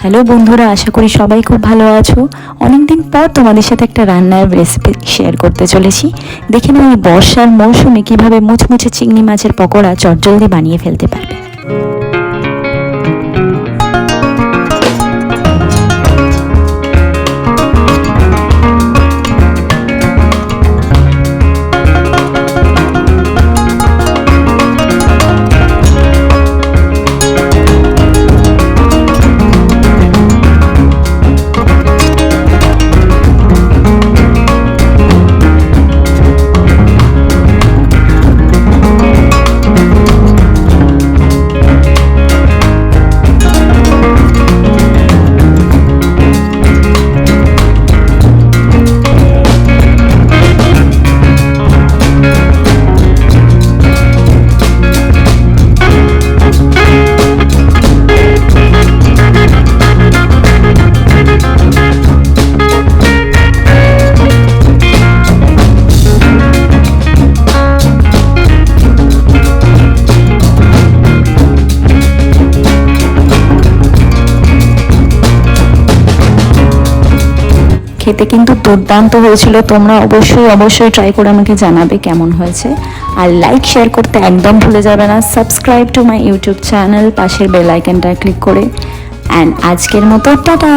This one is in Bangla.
হ্যালো বন্ধুরা, আশা করি সবাই খুব ভালো আছো। অনেকদিন পর তোমাদের সাথে একটা রান্নার রেসিপি শেয়ার করতে চলেছি। দেখে নাও এই বর্ষার মৌসুমে কিভাবে মুচমুচে চিংড়ি মাছের পকোড়া চটজলদি বানিয়ে ফেলতে পারবে। খেতে কিন্তু দুর্দান্ত হয়েছিল। তোমরা অবশ্যই ট্রাই করে আমাকে জানাবে কেমন হয়েছে। আর লাইক শেয়ার করতে একদম ভুলে যাবে না। Subscribe to my YouTube channel, পাশের বেল আইকনটা ক্লিক করে। অ্যান্ড আজকের মতো টাটা।